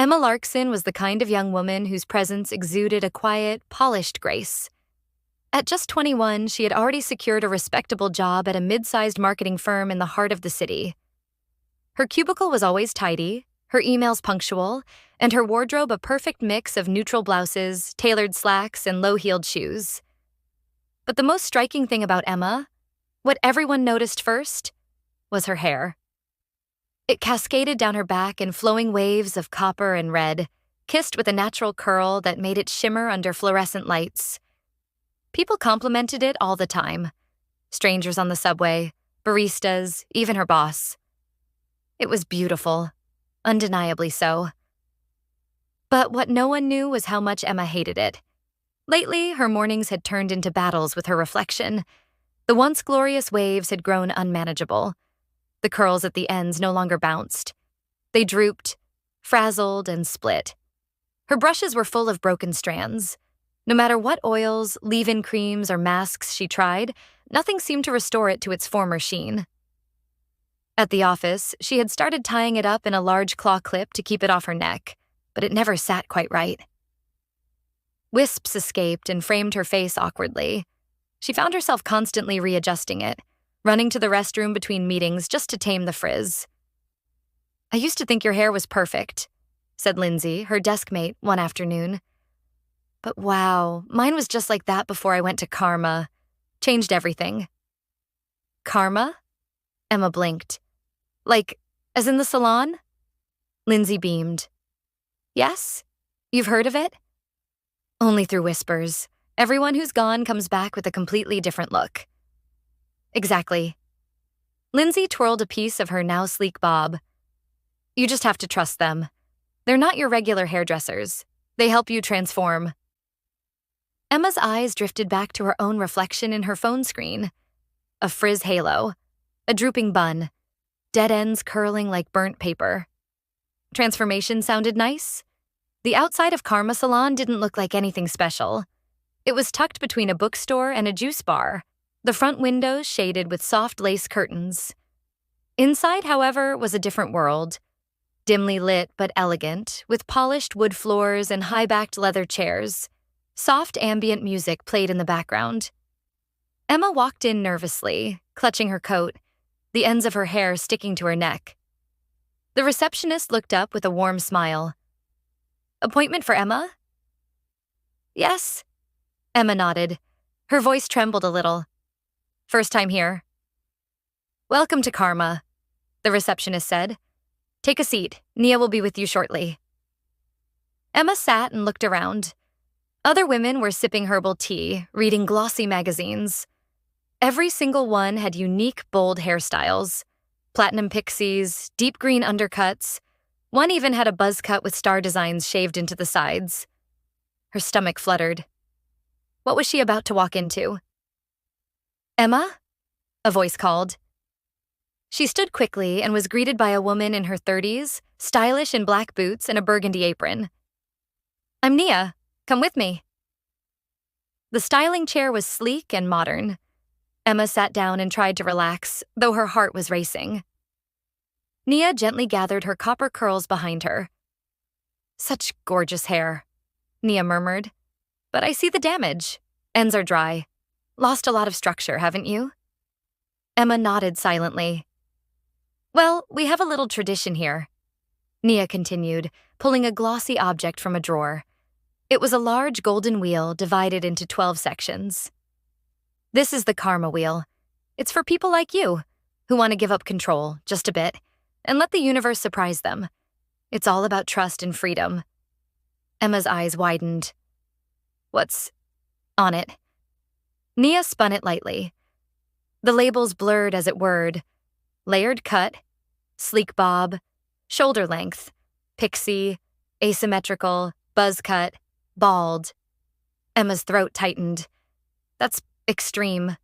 Emma Larkson was the kind of young woman whose presence exuded a quiet, polished grace. At just 21, she had already secured a respectable job at a mid-sized marketing firm in the heart of the city. Her cubicle was always tidy, her emails punctual, and her wardrobe a perfect mix of neutral blouses, tailored slacks, and low-heeled shoes. But the most striking thing about Emma, what everyone noticed first, was her hair. It cascaded down her back in flowing waves of copper and red, kissed with a natural curl that made it shimmer under fluorescent lights. People complimented it all the time. Strangers on the subway, baristas, even her boss. It was beautiful, undeniably so. But what no one knew was how much Emma hated it. Lately, her mornings had turned into battles with her reflection. The once glorious waves had grown unmanageable. The curls at the ends no longer bounced. They drooped, frazzled, and split. Her brushes were full of broken strands. No matter what oils, leave-in creams, or masks she tried, nothing seemed to restore it to its former sheen. At the office, she had started tying it up in a large claw clip to keep it off her neck, but it never sat quite right. Wisps escaped and framed her face awkwardly. She found herself constantly readjusting it, running to the restroom between meetings just to tame the frizz. "I used to think your hair was perfect," said Lindsay, her desk mate, one afternoon. "But wow, mine was just like that before I went to Karma. Changed everything." "Karma?" Emma blinked. "Like, as in the salon?" Lindsay beamed. "Yes? You've heard of it?" "Only through whispers. Everyone who's gone comes back with a completely different look." "Exactly." Lindsay twirled a piece of her now sleek bob. "You just have to trust them. They're not your regular hairdressers. They help you transform." Emma's eyes drifted back to her own reflection in her phone screen. A frizz halo, a drooping bun, dead ends curling like burnt paper. Transformation sounded nice. The outside of Karma Salon didn't look like anything special. It was tucked between a bookstore and a juice bar, the front windows shaded with soft lace curtains. Inside, however, was a different world. Dimly lit but elegant, with polished wood floors and high-backed leather chairs. Soft ambient music played in the background. Emma walked in nervously, clutching her coat, the ends of her hair sticking to her neck. The receptionist looked up with a warm smile. "Appointment for Emma?" "Yes." Emma nodded. Her voice trembled a little. "First time here." "Welcome to Karma," the receptionist said. "Take a seat. Nia will be with you shortly." Emma sat and looked around. Other women were sipping herbal tea, reading glossy magazines. Every single one had unique, bold hairstyles. Platinum pixies, deep green undercuts. One even had a buzzcut with star designs shaved into the sides. Her stomach fluttered. What was she about to walk into? "Emma?" a voice called. She stood quickly and was greeted by a woman in her 30s, stylish in black boots and a burgundy apron. "I'm Nia. Come with me." The styling chair was sleek and modern. Emma sat down and tried to relax, though her heart was racing. Nia gently gathered her copper curls behind her. "Such gorgeous hair," Nia murmured. "But I see the damage. Ends are dry. Lost a lot of structure, haven't you?" Emma nodded silently. "Well, we have a little tradition here," Nia continued, pulling a glossy object from a drawer. It was a large golden wheel divided into 12 sections. "This is the Karma wheel. It's for people like you, who want to give up control, just a bit, and let the universe surprise them. It's all about trust and freedom." Emma's eyes widened. "What's on it?" Nia spun it lightly. The labels blurred as it whirred. Layered cut, sleek bob, shoulder length, pixie, asymmetrical, buzz cut, bald. Emma's throat tightened. "That's extreme."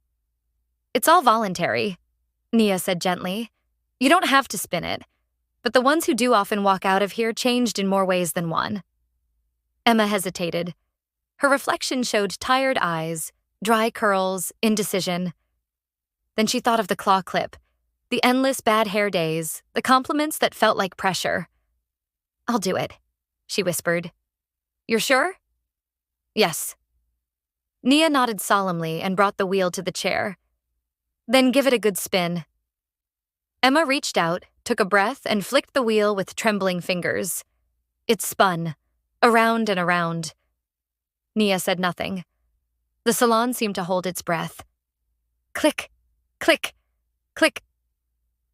"It's all voluntary," Nia said gently. "You don't have to spin it, but the ones who do often walk out of here changed in more ways than one." Emma hesitated. Her reflection showed tired eyes, dry curls, indecision. Then she thought of the claw clip, the endless bad hair days, the compliments that felt like pressure. "I'll do it," she whispered. You're sure? Yes. Nia nodded solemnly and brought the wheel to the chair. Then give it a good spin. Emma reached out, took a breath, and flicked the wheel with trembling fingers. It spun, around and around. Nia said nothing. The salon seemed to hold its breath. Click, click, click.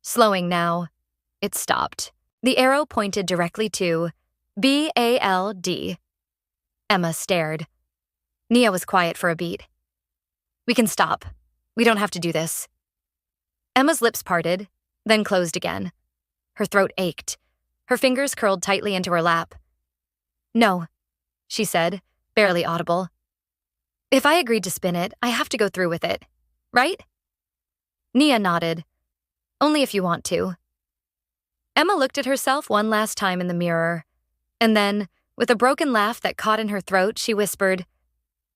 Slowing now, it stopped. The arrow pointed directly to BALD. Emma stared. Nia was quiet for a beat. We can stop. We don't have to do this. Emma's lips parted, then closed again. Her throat ached. Her fingers curled tightly into her lap. No, she said, barely audible. If I agreed to spin it, I have to go through with it, right? Nia nodded. Only if you want to. Emma looked at herself one last time in the mirror, and then, with a broken laugh that caught in her throat, she whispered,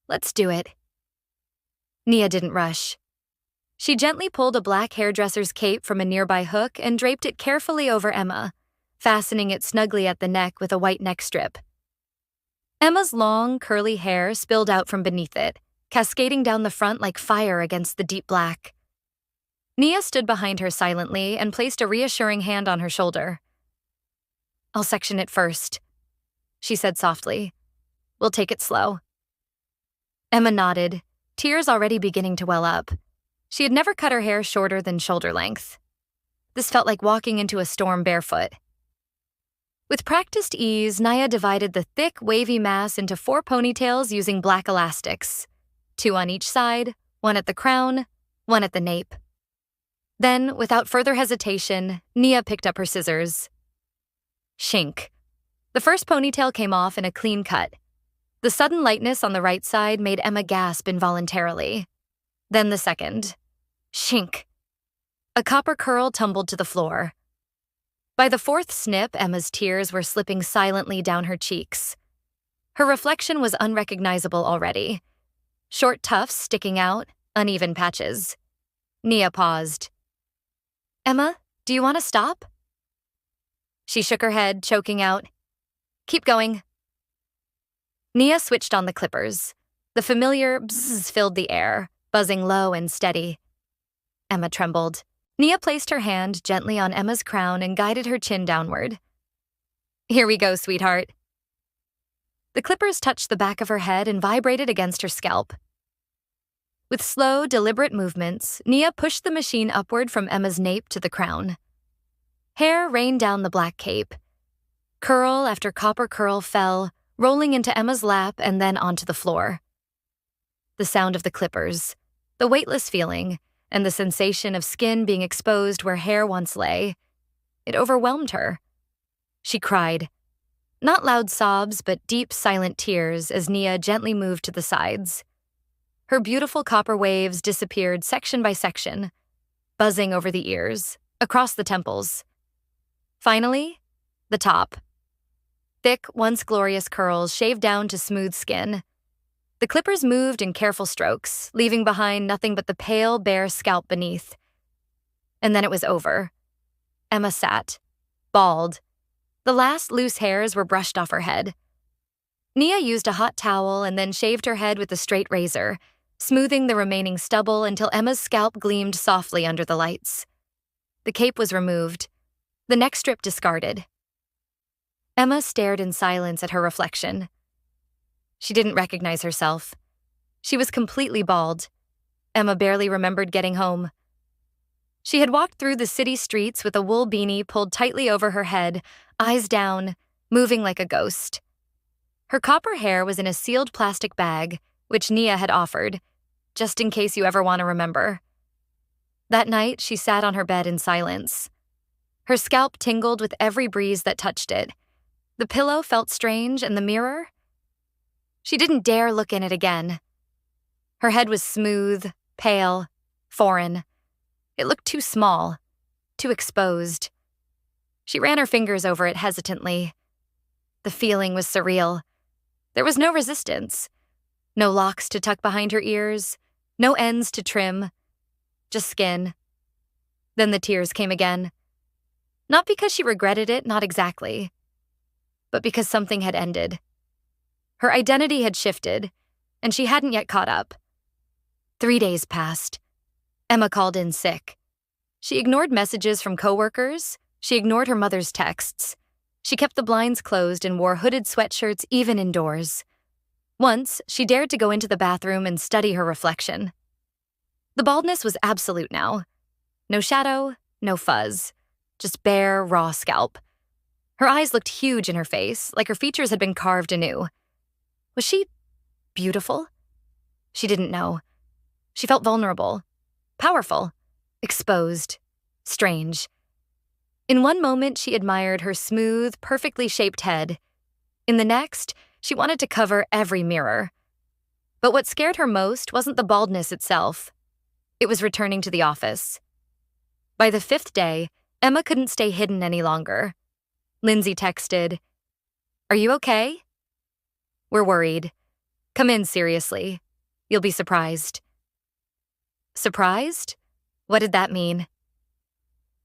Let's do it. Nia didn't rush. She gently pulled a black hairdresser's cape from a nearby hook and draped it carefully over Emma, fastening it snugly at the neck with a white neck strip. Emma's long, curly hair spilled out from beneath it, cascading down the front like fire against the deep black. Nia stood behind her silently and placed a reassuring hand on her shoulder. I'll section it first, she said softly. We'll take it slow. Emma nodded, tears already beginning to well up. She had never cut her hair shorter than shoulder length. This felt like walking into a storm barefoot. With practiced ease, Nia divided the thick, wavy mass into 4 ponytails using black elastics. 2 on each side, 1 at the crown, 1 at the nape. Then, without further hesitation, Nia picked up her scissors. Shink. The first ponytail came off in a clean cut. The sudden lightness on the right side made Emma gasp involuntarily. Then the second. Shink. A copper curl tumbled to the floor. By the 4th snip, Emma's tears were slipping silently down her cheeks. Her reflection was unrecognizable already. Short tufts sticking out, uneven patches. Nia paused. Emma, do you want to stop? She shook her head, choking out, Keep going. Nia switched on the clippers. The familiar bzzz filled the air, buzzing low and steady. Emma trembled. Nia placed her hand gently on Emma's crown and guided her chin downward. Here we go, sweetheart. The clippers touched the back of her head and vibrated against her scalp. With slow, deliberate movements, Nia pushed the machine upward from Emma's nape to the crown. Hair rained down the black cape. Curl after copper curl fell, rolling into Emma's lap and then onto the floor. The sound of the clippers, the weightless feeling, and the sensation of skin being exposed where hair once lay, it overwhelmed her. She cried. Not loud sobs, but deep, silent tears as Nia gently moved to the sides. Her beautiful copper waves disappeared section by section, buzzing over the ears, across the temples. Finally, the top. Thick, once glorious curls shaved down to smooth skin. The clippers moved in careful strokes, leaving behind nothing but the pale, bare scalp beneath. And then it was over. Emma sat, bald. The last loose hairs were brushed off her head. Nia used a hot towel and then shaved her head with a straight razor, smoothing the remaining stubble until Emma's scalp gleamed softly under the lights. The cape was removed, the neck strip discarded. Emma stared in silence at her reflection. She didn't recognize herself. She was completely bald. Emma barely remembered getting home. She had walked through the city streets with a wool beanie pulled tightly over her head, eyes down, moving like a ghost. Her copper hair was in a sealed plastic bag, which Nia had offered, just in case you ever want to remember. That night, she sat on her bed in silence. Her scalp tingled with every breeze that touched it. The pillow felt strange, and the mirror? She didn't dare look in it again. Her head was smooth, pale, foreign. It looked too small, too exposed. She ran her fingers over it hesitantly. The feeling was surreal. There was no resistance. No locks to tuck behind her ears, no ends to trim, just skin. Then the tears came again. Not because she regretted it, not exactly. but because something had ended. Her identity had shifted, and she hadn't yet caught up. 3 days passed. Emma called in sick. She ignored messages from coworkers. She ignored her mother's texts. She kept the blinds closed and wore hooded sweatshirts even indoors. Once, she dared to go into the bathroom and study her reflection. The baldness was absolute now. No shadow, no fuzz. Just bare, raw scalp. Her eyes looked huge in her face, like her features had been carved anew. Was she beautiful? She didn't know. She felt vulnerable, powerful, exposed, strange. In one moment, she admired her smooth, perfectly shaped head. In the next, she wanted to cover every mirror. But what scared her most wasn't the baldness itself. It was returning to the office. By the 5th day, Emma couldn't stay hidden any longer. Lindsay texted, "Are you okay?" "We're worried. Come in seriously. You'll be surprised." Surprised? What did that mean?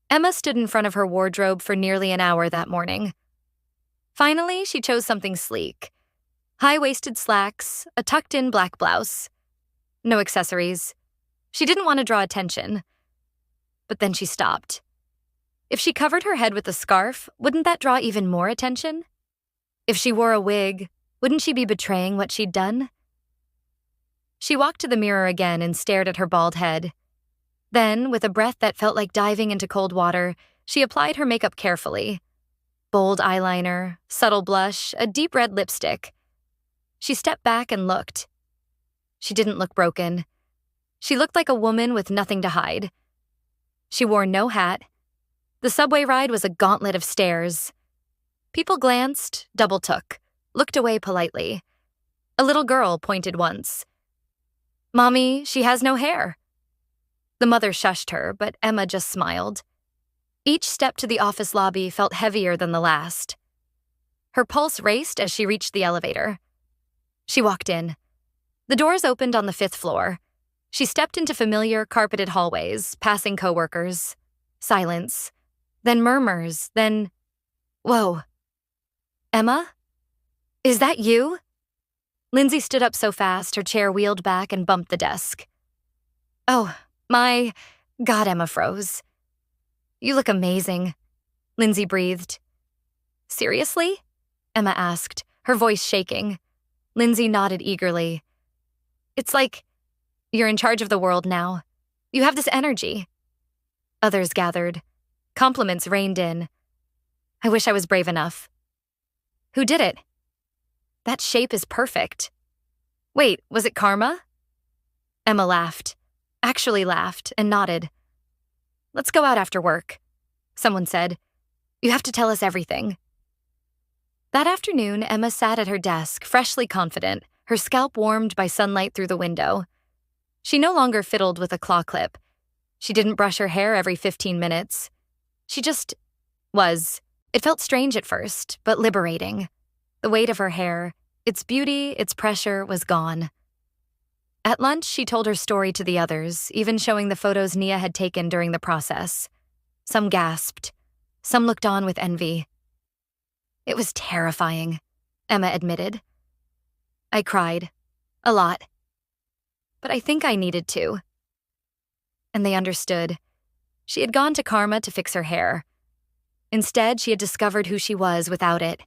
Emma stood in front of her wardrobe for nearly an hour that morning. Finally, she chose something sleek. High-waisted slacks, a tucked-in black blouse. No accessories. She didn't want to draw attention. But then she stopped. If she covered her head with a scarf, wouldn't that draw even more attention? If she wore a wig, wouldn't she be betraying what she'd done? She walked to the mirror again and stared at her bald head. Then, with a breath that felt like diving into cold water, she applied her makeup carefully. Bold eyeliner, subtle blush, a deep red lipstick. She stepped back and looked. She didn't look broken. She looked like a woman with nothing to hide. She wore no hat. The subway ride was a gauntlet of stairs. People glanced, double-took, looked away politely. A little girl pointed once. "Mommy, she has no hair." The mother shushed her, but Emma just smiled. Each step to the office lobby felt heavier than the last. Her pulse raced as she reached the elevator. She walked in. The doors opened on the 5th floor. She stepped into familiar, carpeted hallways, passing coworkers. Silence. Then murmurs, then... Whoa. "Emma? Is that you?" Lindsay stood up so fast, her chair wheeled back and bumped the desk. "Oh, my God," Emma froze. "You look amazing," Lindsay breathed. "Seriously?" Emma asked, her voice shaking. Lindsay nodded eagerly. "It's like you're in charge of the world now. You have this energy." Others gathered. Compliments rained in. "I wish I was brave enough." "Who did it?" "That shape is perfect." "Wait, was it karma?" Emma laughed. Actually laughed and nodded. "Let's go out after work," someone said. "You have to tell us everything." That afternoon, Emma sat at her desk, freshly confident, her scalp warmed by sunlight through the window. She no longer fiddled with a claw clip. She didn't brush her hair every 15 minutes. She just was. It felt strange at first, but liberating. The weight of her hair, its beauty, its pressure, was gone. At lunch, she told her story to the others, even showing the photos Nia had taken during the process. Some gasped. Some looked on with envy. "It was terrifying," Emma admitted. "I cried. A lot. But I think I needed to." And they understood. She had gone to Karma to fix her hair. Instead, she had discovered who she was without it.